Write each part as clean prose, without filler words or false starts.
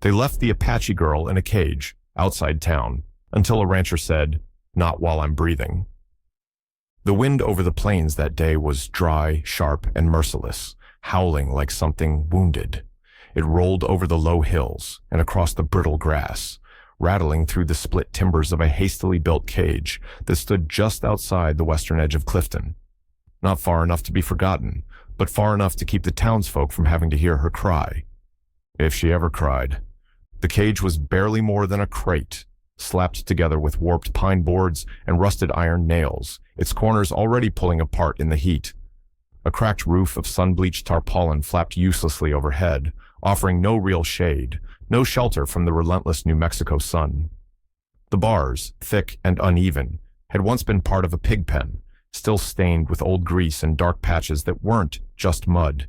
They left the Apache girl in a cage outside town until a rancher said, "Not while I'm breathing." The wind over the plains that day was dry, sharp, and merciless, howling like something wounded. It rolled over the low hills and across the brittle grass, rattling through the split timbers of a hastily built cage that stood just outside the western edge of Clifton. Not far enough to be forgotten, but far enough to keep the townsfolk from having to hear her cry. If she ever cried. The cage was barely more than a crate, slapped together with warped pine boards and rusted iron nails, its corners already pulling apart in the heat. A cracked roof of sun-bleached tarpaulin flapped uselessly overhead, offering no real shade, no shelter from the relentless New Mexico sun. The bars, thick and uneven, had once been part of a pig pen, still stained with old grease and dark patches that weren't just mud.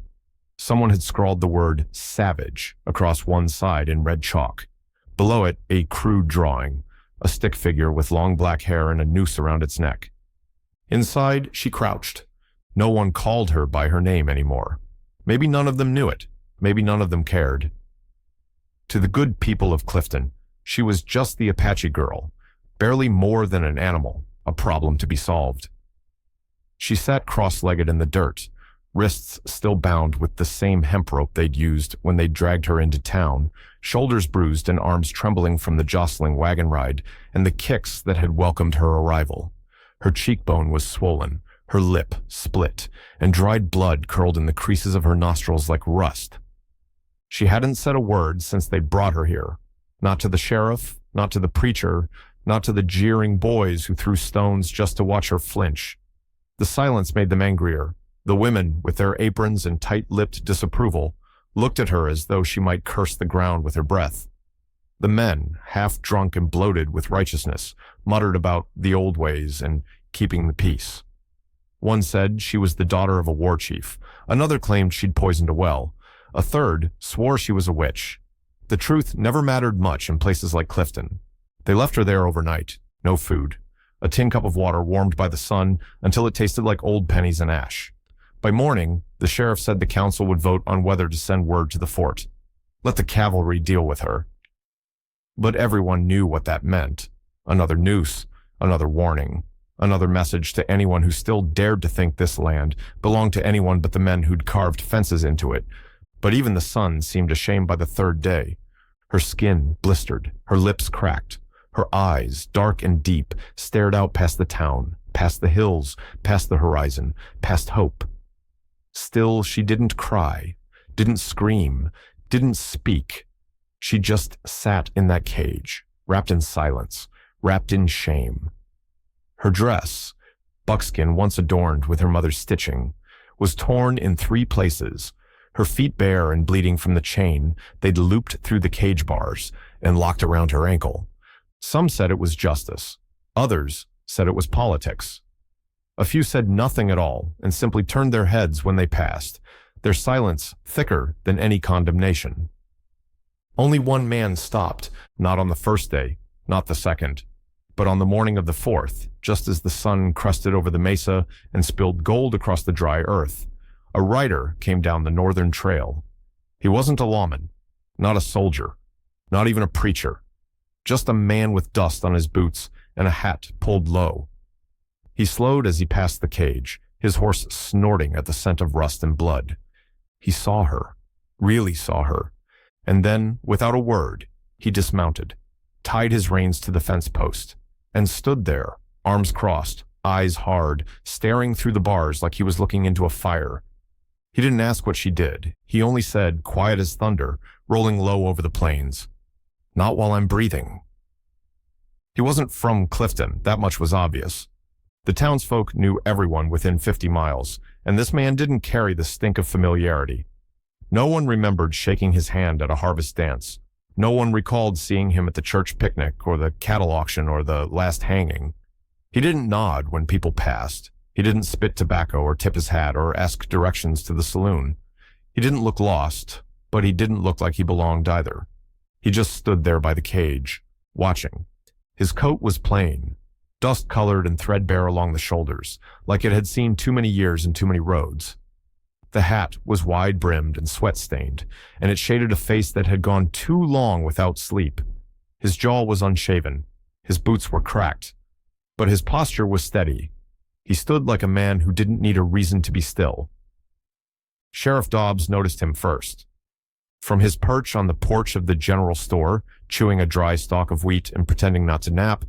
Someone had scrawled the word "savage" across one side in red chalk. Below it, a crude drawing, a stick figure with long black hair and a noose around its neck. Inside, she crouched. No one called her by her name anymore. Maybe none of them knew it. Maybe none of them cared. To the good people of Clifton, she was just the Apache girl, barely more than an animal, a problem to be solved. She sat cross-legged in the dirt, wrists still bound with the same hemp rope they'd used when they dragged her into town, shoulders bruised and arms trembling from the jostling wagon ride and the kicks that had welcomed her arrival. Her cheekbone was swollen, her lip split, and dried blood curled in the creases of her nostrils like rust. She hadn't said a word since they brought her here. Not to the sheriff, not to the preacher, not to the jeering boys who threw stones just to watch her flinch. The silence made them angrier. The women, with their aprons and tight-lipped disapproval, looked at her as though she might curse the ground with her breath. The men, half drunk and bloated with righteousness, muttered about the old ways and keeping the peace. One said she was the daughter of a war chief. Another claimed she'd poisoned a well. A third swore she was a witch. The truth never mattered much in places like Clifton. They left her there overnight. No food. A tin cup of water warmed by the sun until it tasted like old pennies and ash. By morning, the sheriff said the council would vote on whether to send word to the fort. Let the cavalry deal with her. But everyone knew what that meant. Another noose, another warning, another message to anyone who still dared to think this land belonged to anyone but the men who'd carved fences into it. But even the sun seemed ashamed by the third day. Her skin blistered, her lips cracked. Her eyes, dark and deep, stared out past the town, past the hills, past the horizon, past hope. Still, she didn't cry, didn't scream, didn't speak. She just sat in that cage, wrapped in silence, wrapped in shame. Her dress, buckskin once adorned with her mother's stitching, was torn in 3 places, her feet bare and bleeding from the chain they'd looped through the cage bars and locked around her ankle. Some said it was justice. Others said it was politics. A few said nothing at all and simply turned their heads when they passed, their silence thicker than any condemnation. Only one man stopped, not on the first day, not the second, but on the morning of the 4th, just as the sun crusted over the mesa and spilled gold across the dry earth. A rider came down the northern trail. He wasn't a lawman, not a soldier, not even a preacher, just a man with dust on his boots and a hat pulled low. He slowed as he passed the cage, his horse snorting at the scent of rust and blood. He saw her, really saw her, and then, without a word, he dismounted, tied his reins to the fence post, and stood there, arms crossed, eyes hard, staring through the bars like he was looking into a fire. He didn't ask what she did. He only said, quiet as thunder, rolling low over the plains, "Not while I'm breathing." He wasn't from Clifton, that much was obvious. The townsfolk knew everyone within 50 miles, and this man didn't carry the stink of familiarity. No one remembered shaking his hand at a harvest dance. No one recalled seeing him at the church picnic or the cattle auction or the last hanging. He didn't nod when people passed. He didn't spit tobacco or tip his hat or ask directions to the saloon. He didn't look lost, but he didn't look like he belonged either. He just stood there by the cage, watching. His coat was plain, dust-colored and threadbare along the shoulders, like it had seen too many years and too many roads. The hat was wide-brimmed and sweat-stained, and it shaded a face that had gone too long without sleep. His jaw was unshaven, his boots were cracked, but his posture was steady. He stood like a man who didn't need a reason to be still. Sheriff Dobbs noticed him first. From his perch on the porch of the general store, chewing a dry stalk of wheat and pretending not to nap,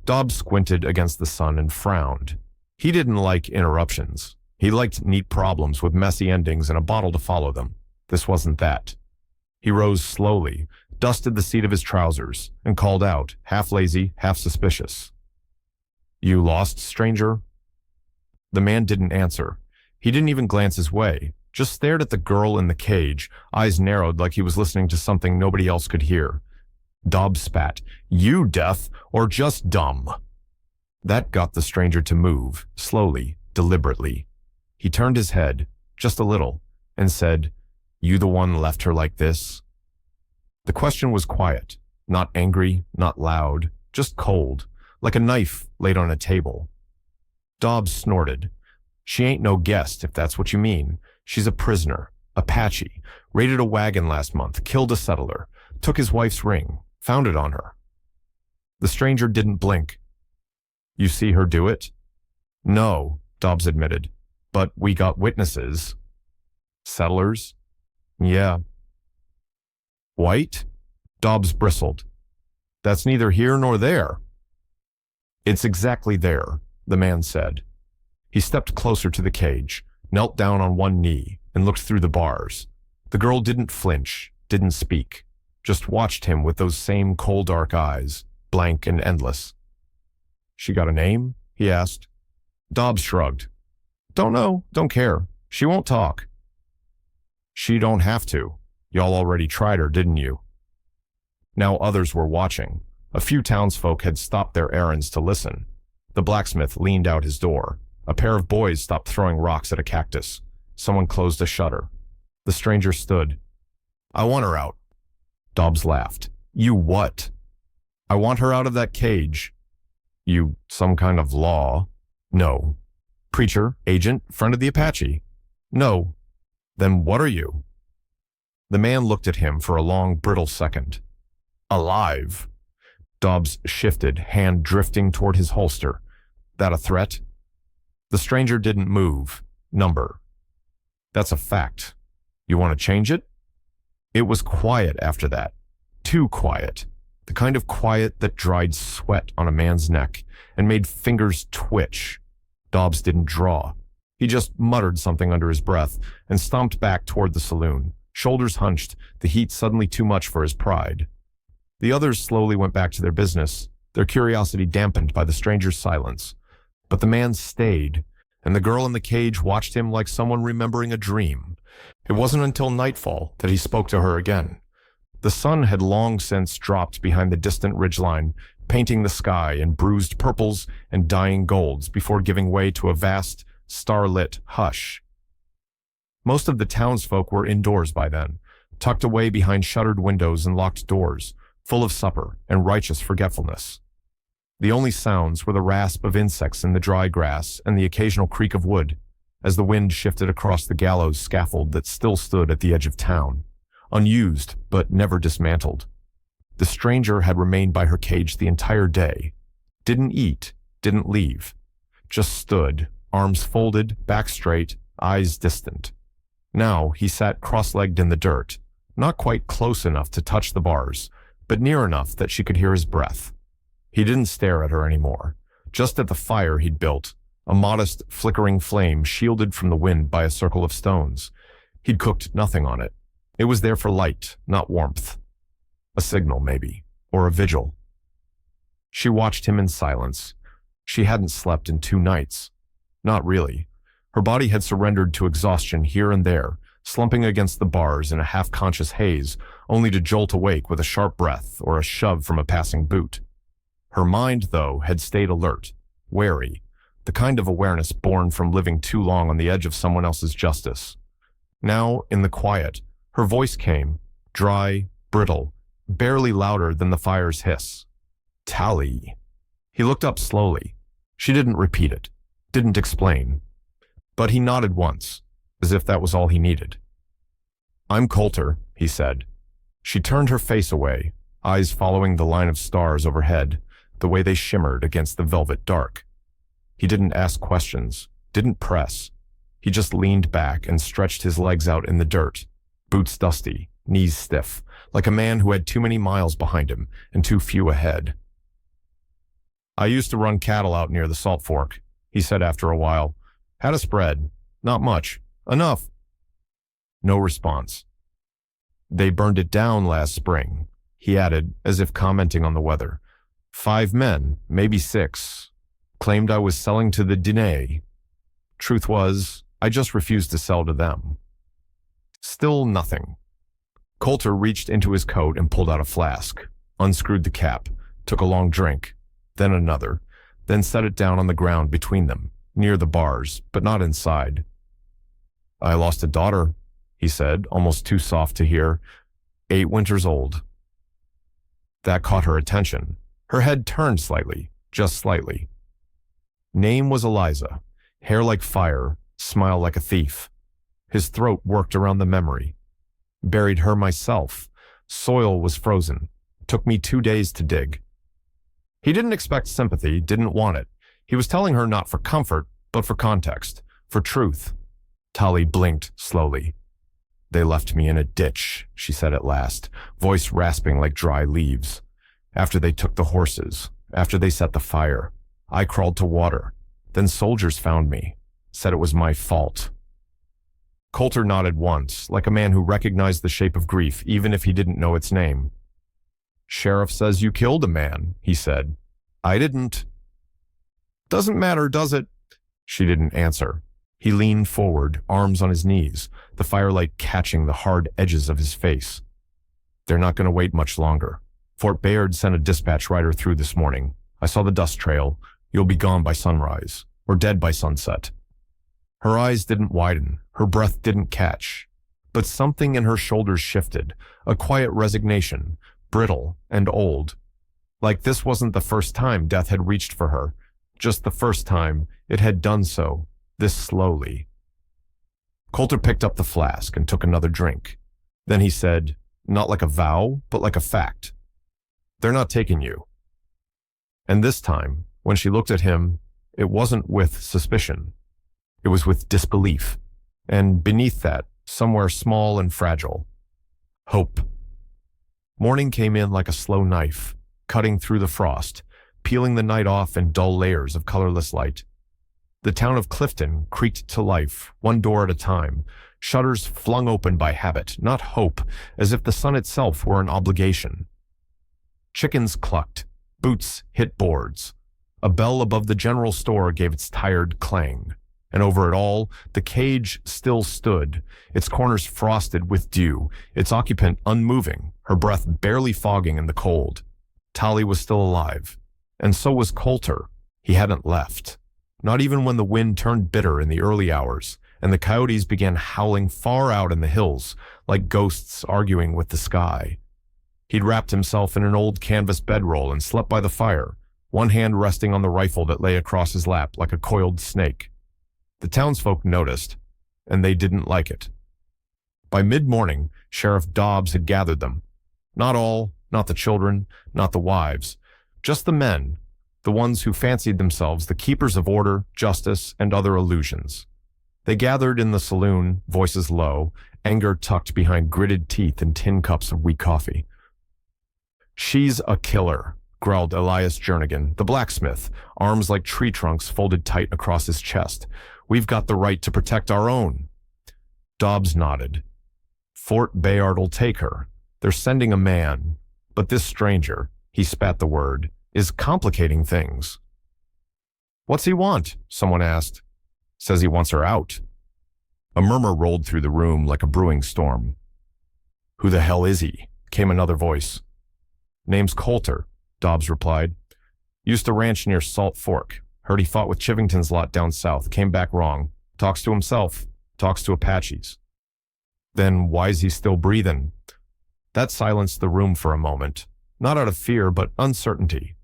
Dobbs squinted against the sun and frowned. He didn't like interruptions. He liked neat problems with messy endings and a bottle to follow them. This wasn't that. He rose slowly, dusted the seat of his trousers, and called out, half lazy, half suspicious. "You lost, stranger?" The man didn't answer. He didn't even glance his way, just stared at the girl in the cage, eyes narrowed like he was listening to something nobody else could hear. Dobbs spat, "You deaf or just dumb?" That got the stranger to move, slowly, deliberately. He turned his head, just a little, and said, "You the one left her like this?" The question was quiet, not angry, not loud, just cold, like a knife laid on a table. Dobbs snorted. "She ain't no guest, if that's what you mean. She's a prisoner, Apache, raided a wagon last month, killed a settler, took his wife's ring, found it on her." The stranger didn't blink. "You see her do it?" "No," Dobbs admitted. "But we got witnesses." "Settlers?" "Yeah." "White?" Dobbs bristled. "That's neither here nor there." "It's exactly there," the man said. He stepped closer to the cage, knelt down on one knee, and looked through the bars. The girl didn't flinch, didn't speak, just watched him with those same cold dark eyes, blank and endless. "She got a name?" he asked. Dobbs shrugged. "Don't know, don't care. She won't talk." "She don't have to. Y'all already tried her, didn't you?" Now others were watching. A few townsfolk had stopped their errands to listen. The blacksmith leaned out his door. A pair of boys stopped throwing rocks at a cactus. Someone closed a shutter. The stranger stood. "I want her out." Dobbs laughed. "You what?" "I want her out of that cage." "You some kind of law?" "No." "Preacher, agent, friend of the Apache?" "No." "Then what are you?" The man looked at him for a long, brittle second. "Alive." Dobbs shifted, hand drifting toward his holster. "That a threat?" The stranger didn't move. "Number." "That's a fact. You want to change it?" It was quiet after that. Too quiet. The kind of quiet that dried sweat on a man's neck and made fingers twitch. Dobbs didn't draw. He just muttered something under his breath and stomped back toward the saloon, shoulders hunched, the heat suddenly too much for his pride. The others slowly went back to their business, their curiosity dampened by the stranger's silence. But the man stayed, and the girl in the cage watched him like someone remembering a dream. It wasn't until nightfall that he spoke to her again. The sun had long since dropped behind the distant ridgeline, painting the sky in bruised purples and dying golds before giving way to a vast, starlit hush. Most of the townsfolk were indoors by then, tucked away behind shuttered windows and locked doors, full of supper and righteous forgetfulness. The only sounds were the rasp of insects in the dry grass and the occasional creak of wood, as the wind shifted across the gallows scaffold that still stood at the edge of town, unused but never dismantled. The stranger had remained by her cage the entire day, didn't eat, didn't leave, just stood, arms folded, back straight, eyes distant. Now he sat cross-legged in the dirt, not quite close enough to touch the bars, but near enough that she could hear his breath. He didn't stare at her anymore, just at the fire he'd built, a modest, flickering flame shielded from the wind by a circle of stones. He'd cooked nothing on it. It was there for light, not warmth. A signal, maybe, or a vigil. She watched him in silence. She hadn't slept in 2 nights. Not really. Her body had surrendered to exhaustion here and there, slumping against the bars in a half-conscious haze, only to jolt awake with a sharp breath or a shove from a passing boot. Her mind, though, had stayed alert, wary, the kind of awareness born from living too long on the edge of someone else's justice. Now, in the quiet, her voice came, dry, brittle, barely louder than the fire's hiss. "Tally." He looked up slowly. She didn't repeat it, didn't explain. But he nodded once, as if that was all he needed. "I'm Coulter," he said. She turned her face away, eyes following the line of stars overhead, the way they shimmered against the velvet dark. He didn't ask questions, didn't press. He just leaned back and stretched his legs out in the dirt, boots dusty, knees stiff, like a man who had too many miles behind him and too few ahead. "I used to run cattle out near the Salt Fork," he said after a while. "Had a spread. Not much. Enough." No response. "They burned it down last spring," he added, as if commenting on the weather. 5 men, maybe 6. Claimed I was selling to the Diné. Truth was, I just refused to sell to them." Still nothing. Coulter reached into his coat and pulled out a flask, unscrewed the cap, took a long drink, then another, then set it down on the ground between them, near the bars, but not inside. "I lost a daughter," he said, almost too soft to hear. 8 winters old. That caught her attention. Her head turned slightly, just slightly. Name was Eliza, hair like fire, smile like a thief. His throat worked around the memory. Buried her myself. Soil was frozen. Took me 2 days to dig. He didn't expect sympathy, didn't want it. He was telling her not for comfort, but for context, for truth. Tali blinked slowly. "They left me in a ditch," she said at last, voice rasping like dry leaves. "After they took the horses, after they set the fire, I crawled to water. Then soldiers found me, said it was my fault." Coulter nodded once, like a man who recognized the shape of grief, even if he didn't know its name. "Sheriff says you killed a man," he said. "I didn't." "Doesn't matter, does it?" She didn't answer. He leaned forward, arms on his knees, the firelight catching the hard edges of his face. "They're not going to wait much longer. Fort Bayard sent a dispatch rider through this morning. I saw the dust trail. You'll be gone by sunrise, or dead by sunset." Her eyes didn't widen, her breath didn't catch. But something in her shoulders shifted, a quiet resignation, brittle and old. Like this wasn't the first time death had reached for her, just the first time it had done so, this slowly. Coulter picked up the flask and took another drink. Then he said, not like a vow, but like a fact. "They're not taking you." And this time, when she looked at him, it wasn't with suspicion. It was with disbelief. And beneath that, somewhere small and fragile, hope. Morning came in like a slow knife, cutting through the frost, peeling the night off in dull layers of colorless light. The town of Clifton creaked to life, one door at a time, shutters flung open by habit, not hope, as if the sun itself were an obligation. Chickens clucked, boots hit boards. A bell above the general store gave its tired clang. And over it all, the cage still stood, its corners frosted with dew, its occupant unmoving, her breath barely fogging in the cold. Tali was still alive, and so was Coulter. He hadn't left. Not even when the wind turned bitter in the early hours, and the coyotes began howling far out in the hills, like ghosts arguing with the sky. He'd wrapped himself in an old canvas bedroll and slept by the fire, one hand resting on the rifle that lay across his lap like a coiled snake. The townsfolk noticed, and they didn't like it. By mid-morning, Sheriff Dobbs had gathered them. Not all, not the children, not the wives, just the men, the ones who fancied themselves the keepers of order, justice, and other illusions. They gathered in the saloon, voices low, anger tucked behind gritted teeth and tin cups of weak coffee. "She's a killer," growled Elias Jernigan, the blacksmith, arms like tree trunks folded tight across his chest. "We've got the right to protect our own." Dobbs nodded. "Fort Bayard'll take her. They're sending a man. But this stranger," he spat the word, "is complicating things." "What's he want?" someone asked. "Says he wants her out." A murmur rolled through the room like a brewing storm. "Who the hell is he?" came another voice. "Name's Coulter," Dobbs replied. "Used to ranch near Salt Fork. Heard he fought with Chivington's lot down south, came back wrong. Talks to himself, talks to Apaches." "Then why's he still breathing?" That silenced the room for a moment, not out of fear, but uncertainty.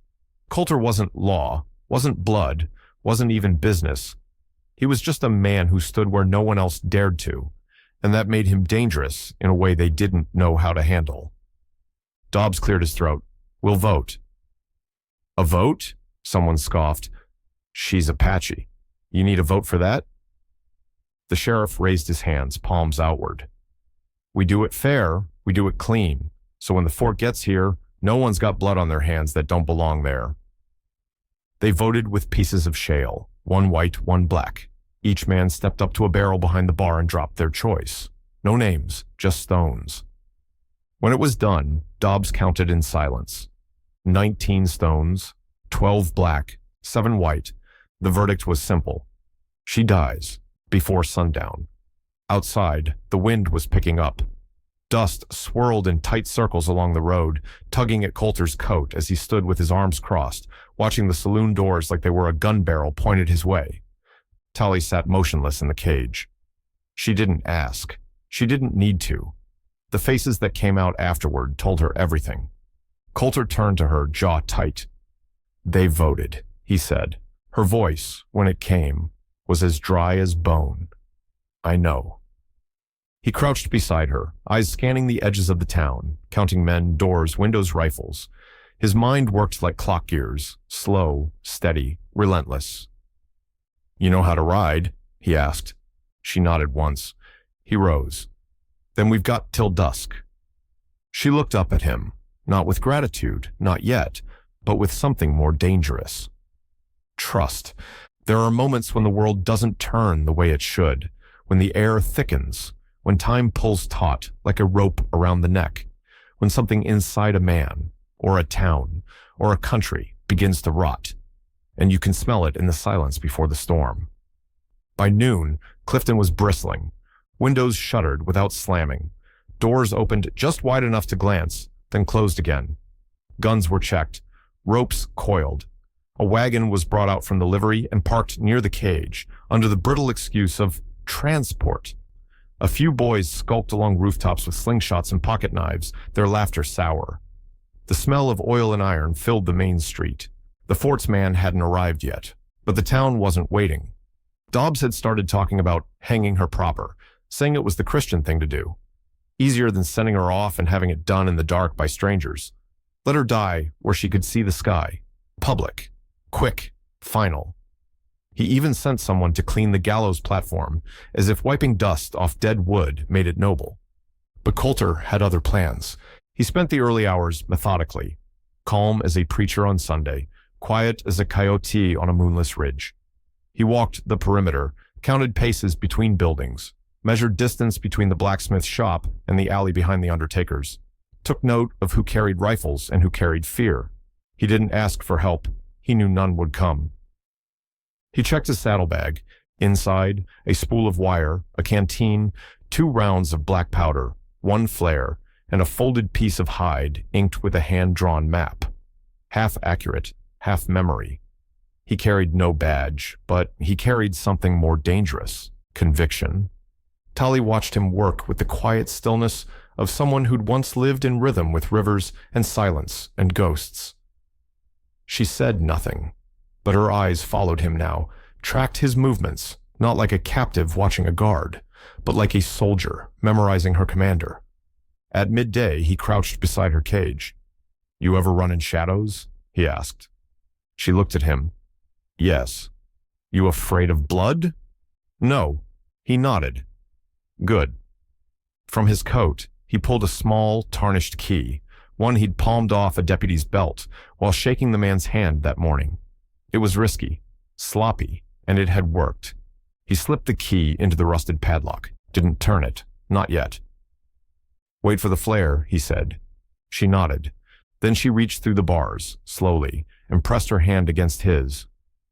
Coulter wasn't law, wasn't blood, wasn't even business. He was just a man who stood where no one else dared to, and that made him dangerous in a way they didn't know how to handle. Dobbs cleared his throat. "We'll vote." "A vote?" Someone scoffed. "She's Apache. You need a vote for that?" The sheriff raised his hands, palms outward. "We do it fair, we do it clean, so when the fort gets here, no one's got blood on their hands that don't belong there." They voted with pieces of shale, one white, one black. Each man stepped up to a barrel behind the bar and dropped their choice. No names, just stones. When it was done, Dobbs counted in silence. 19 stones, 12 black, 7 white. The verdict was simple. She dies before sundown. Outside, the wind was picking up. Dust swirled in tight circles along the road, tugging at Coulter's coat as he stood with his arms crossed, watching the saloon doors like they were a gun barrel pointed his way. Tali sat motionless in the cage. She didn't ask. She didn't need to. The faces that came out afterward told her everything. Coulter turned to her, jaw tight. "They voted," he said. Her voice, when it came, was as dry as bone. "I know." He crouched beside her, eyes scanning the edges of the town, counting men, doors, windows, rifles. His mind worked like clock gears, slow, steady, relentless. "You know how to ride?" he asked. She nodded once. He rose. "Then we've got till dusk." She looked up at him, not with gratitude, not yet, but with something more dangerous. Trust. There are moments when the world doesn't turn the way it should, when the air thickens, when time pulls taut like a rope around the neck, when something inside a man, or a town, or a country begins to rot, and you can smell it in the silence before the storm. By noon, Clifton was bristling. Windows shuttered without slamming. Doors opened just wide enough to glance, then closed again. Guns were checked. Ropes coiled. A wagon was brought out from the livery and parked near the cage, under the brittle excuse of transport. A few boys skulked along rooftops with slingshots and pocket knives, their laughter sour. The smell of oil and iron filled the main street. The fort's man hadn't arrived yet, but the town wasn't waiting. Dobbs had started talking about hanging her proper, saying it was the Christian thing to do. Easier than sending her off and having it done in the dark by strangers. Let her die where she could see the sky. Public. Quick. Final. He even sent someone to clean the gallows platform, as if wiping dust off dead wood made it noble. But Coulter had other plans. He spent the early hours methodically, calm as a preacher on Sunday, quiet as a coyote on a moonless ridge. He walked the perimeter, counted paces between buildings, measured distance between the blacksmith shop and the alley behind the undertaker's, took note of who carried rifles and who carried fear. He didn't ask for help. He knew none would come. He checked his saddlebag. Inside, a spool of wire, a canteen, 2 rounds of black powder, 1 flare, and a folded piece of hide inked with a hand-drawn map. Half accurate, half memory. He carried no badge, but he carried something more dangerous, conviction. Tali watched him work with the quiet stillness of someone who'd once lived in rhythm with rivers and silence and ghosts. She said nothing, but her eyes followed him now, tracked his movements, not like a captive watching a guard, but like a soldier memorizing her commander. At midday, he crouched beside her cage. "You ever run in shadows?" he asked. She looked at him. "Yes." "You afraid of blood?" "No." He nodded. "Good." From his coat, he pulled a small, tarnished key, one he'd palmed off a deputy's belt while shaking the man's hand that morning. It was risky, sloppy, and it had worked. He slipped the key into the rusted padlock, didn't turn it, not yet. "Wait for the flare," he said. She nodded. Then she reached through the bars, slowly, and pressed her hand against his.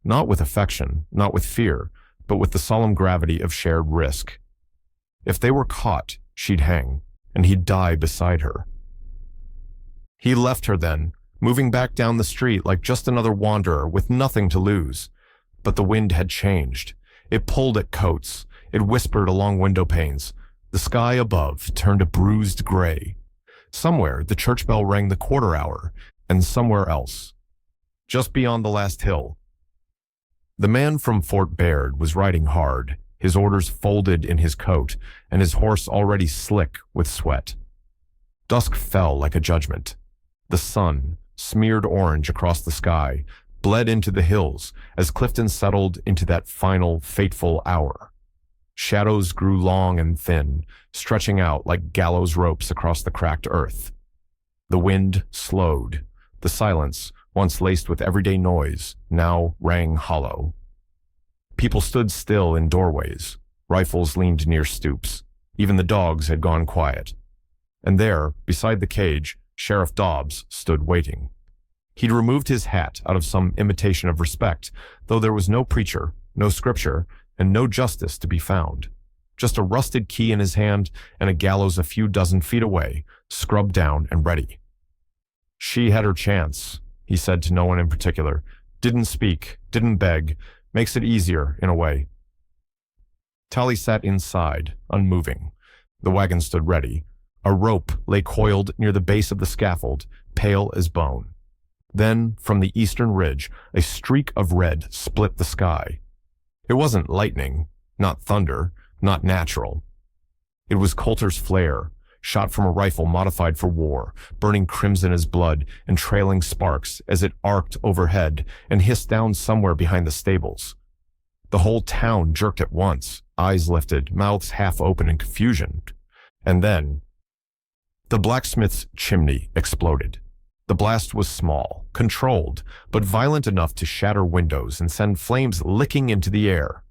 Not with affection, not with fear, but with the solemn gravity of shared risk. If they were caught, she'd hang, and he'd die beside her. He left her then, moving back down the street like just another wanderer with nothing to lose. But the wind had changed. It pulled at coats. It whispered along window panes. The sky above turned a bruised gray. Somewhere the church bell rang the quarter hour, and somewhere else, just beyond the last hill, The man from Fort Baird was riding hard, his orders folded in his coat, and his horse already slick with sweat. Dusk fell like a judgment. The sun, smeared orange across the sky, bled into the hills as Clifton settled into that final, fateful hour. Shadows grew long and thin, stretching out like gallows ropes across the cracked earth. The wind slowed. The silence, once laced with everyday noise, now rang hollow. People stood still in doorways. Rifles leaned near stoops. Even the dogs had gone quiet. And there, beside the cage, Sheriff Dobbs stood waiting. He'd removed his hat out of some imitation of respect, though there was no preacher, no scripture, and no justice to be found. Just a rusted key in his hand and a gallows a few dozen feet away, scrubbed down and ready. "She had her chance," he said to no one in particular. "Didn't speak, didn't beg. Makes it easier, in a way." Tally sat inside, unmoving. The wagon stood ready. A rope lay coiled near the base of the scaffold, pale as bone. Then, from the eastern ridge, a streak of red split the sky. It wasn't lightning, not thunder, not natural. It was Coulter's flare, shot from a rifle modified for war, burning crimson as blood and trailing sparks as it arced overhead and hissed down somewhere behind the stables. The whole town jerked at once, eyes lifted, mouths half open in confusion. And then, the blacksmith's chimney exploded. The blast was small, controlled, but violent enough to shatter windows and send flames licking into the air.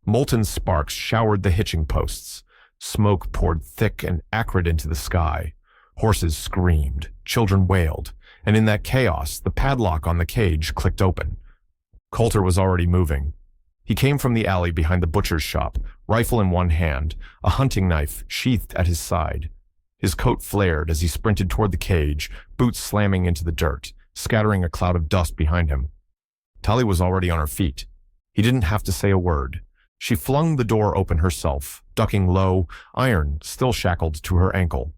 Molten sparks showered the hitching posts. Smoke poured thick and acrid into the sky. Horses screamed, children wailed, and in that chaos, the padlock on the cage clicked open. Coulter was already moving. He came from the alley behind the butcher's shop, rifle in one hand, a hunting knife sheathed at his side. His coat flared as he sprinted toward the cage, boots slamming into the dirt, scattering a cloud of dust behind him. Tally was already on her feet. He didn't have to say a word. She flung the door open herself, ducking low, iron still shackled to her ankle.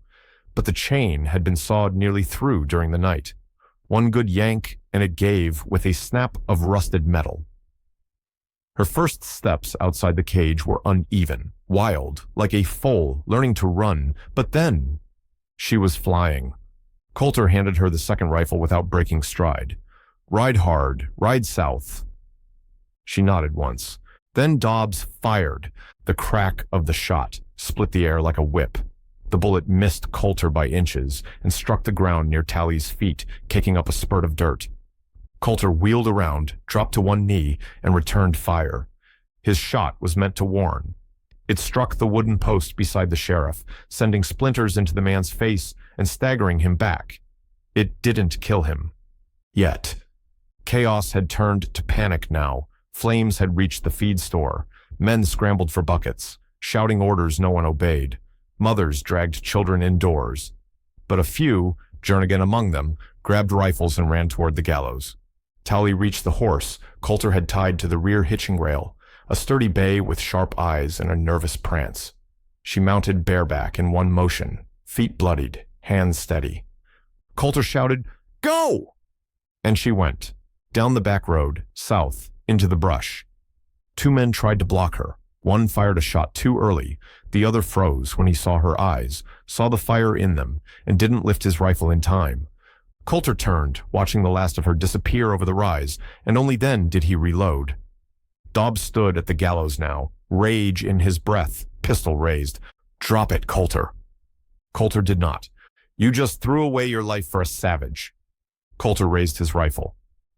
But the chain had been sawed nearly through during the night. One good yank, and it gave with a snap of rusted metal. Her first steps outside the cage were uneven, wild, like a foal learning to run, but then she was flying. Coulter handed her the second rifle without breaking stride. "Ride hard, ride south." She nodded once. Then Dobbs fired. The crack of the shot split the air like a whip. The bullet missed Coulter by inches and struck the ground near Tally's feet, kicking up a spurt of dirt. Coulter wheeled around, dropped to one knee, and returned fire. His shot was meant to warn. It struck the wooden post beside the sheriff, sending splinters into the man's face and staggering him back. It didn't kill him. Yet. Chaos had turned to panic now. Flames had reached the feed store. Men scrambled for buckets, shouting orders no one obeyed. Mothers dragged children indoors. But a few, Jernigan among them, grabbed rifles and ran toward the gallows. Tally reached the horse Coulter had tied to the rear hitching rail, a sturdy bay with sharp eyes and a nervous prance. She mounted bareback in one motion, feet bloodied, hands steady. Coulter shouted, "Go!" And she went, down the back road, south, into the brush. Two men tried to block her. One fired a shot too early. The other froze when he saw her eyes, saw the fire in them, and didn't lift his rifle in time. Coulter turned, watching the last of her disappear over the rise, and only then did he reload. Dobbs stood at the gallows now, rage in his breath, pistol raised. "Drop it, Coulter." Coulter did not. "You just threw away your life for a savage." Coulter raised his rifle.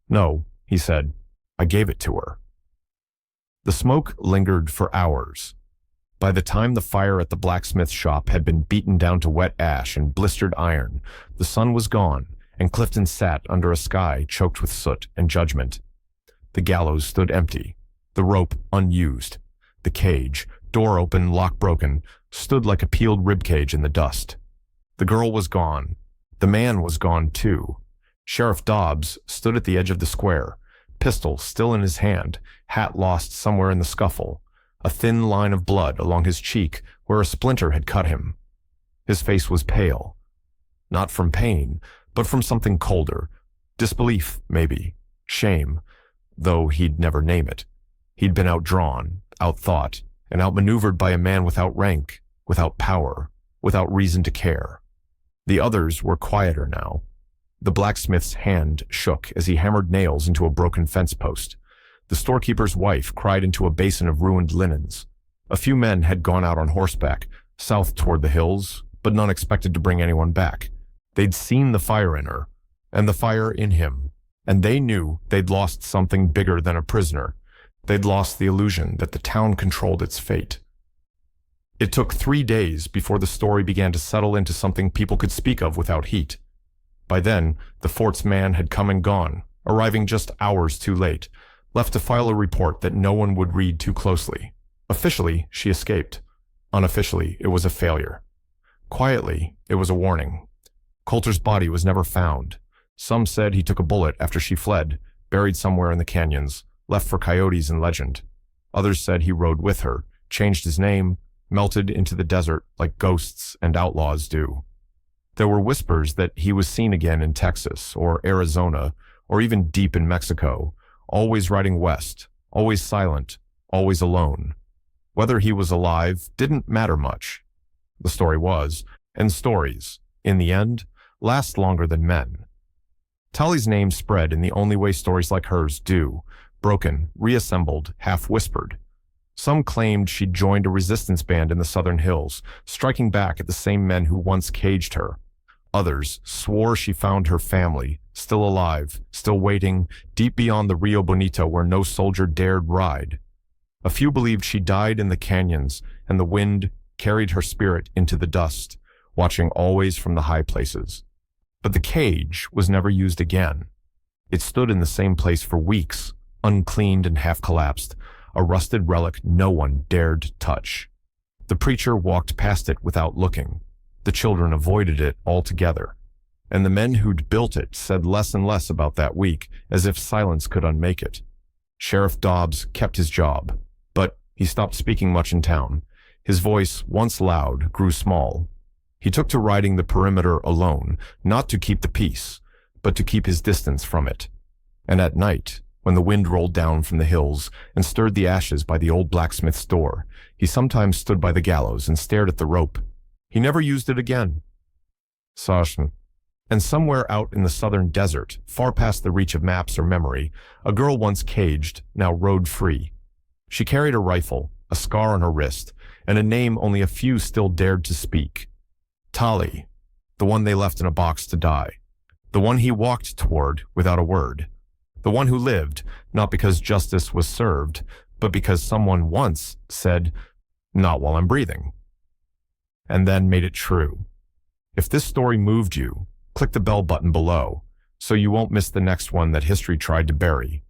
"No," he said. "I gave it to her." The smoke lingered for hours. By the time the fire at the blacksmith shop had been beaten down to wet ash and blistered iron, the sun was gone, and Clifton sat under a sky choked with soot and judgment. The gallows stood empty, the rope unused. The cage, door open, lock broken, stood like a peeled ribcage in the dust. The girl was gone. The man was gone too. Sheriff Dobbs stood at the edge of the square, pistol still in his hand, hat lost somewhere in the scuffle, a thin line of blood along his cheek where a splinter had cut him. His face was pale, not from pain, but from something colder. Disbelief, maybe. Shame, though he'd never name it. He'd been outdrawn, outthought, and outmaneuvered by a man without rank, without power, without reason to care. The others were quieter now. The blacksmith's hand shook as he hammered nails into a broken fence post. The storekeeper's wife cried into a basin of ruined linens. A few men had gone out on horseback, south toward the hills, but none expected to bring anyone back. They'd seen the fire in her, and the fire in him, and they knew they'd lost something bigger than a prisoner. They'd lost the illusion that the town controlled its fate. It took 3 days before the story began to settle into something people could speak of without heat. By then, the fort's man had come and gone, arriving just hours too late, left to file a report that no one would read too closely. Officially, she escaped. Unofficially, it was a failure. Quietly, it was a warning. Coulter's body was never found. Some said he took a bullet after she fled, buried somewhere in the canyons, left for coyotes and legend. Others said he rode with her, changed his name, melted into the desert like ghosts and outlaws do. There were whispers that he was seen again in Texas or Arizona or even deep in Mexico, always riding west, always silent, always alone. Whether he was alive didn't matter much. The story was, and stories, in the end, last longer than men. Tali's name spread in the only way stories like hers do, broken, reassembled, half-whispered. Some claimed she'd joined a resistance band in the southern hills, striking back at the same men who once caged her. Others swore she found her family, still alive, still waiting, deep beyond the Rio Bonito where no soldier dared ride. A few believed she died in the canyons, and the wind carried her spirit into the dust, watching always from the high places. But the cage was never used again. It stood in the same place for weeks, uncleaned and half-collapsed, a rusted relic no one dared touch. The preacher walked past it without looking. The children avoided it altogether. And the men who'd built it said less and less about that week, as if silence could unmake it. Sheriff Dobbs kept his job, but he stopped speaking much in town. His voice, once loud, grew small. He took to riding the perimeter alone, not to keep the peace, but to keep his distance from it. And at night, when the wind rolled down from the hills and stirred the ashes by the old blacksmith's door, he sometimes stood by the gallows and stared at the rope. He never used it again. Sasha. And somewhere out in the southern desert, far past the reach of maps or memory, a girl once caged now rode free. She carried a rifle, a scar on her wrist, and a name only a few still dared to speak. Tali, the one they left in a box to die. The one he walked toward without a word. The one who lived, not because justice was served, but because someone once said, "Not while I'm breathing." And then made it true. If this story moved you, click the bell button below, so you won't miss the next one that history tried to bury.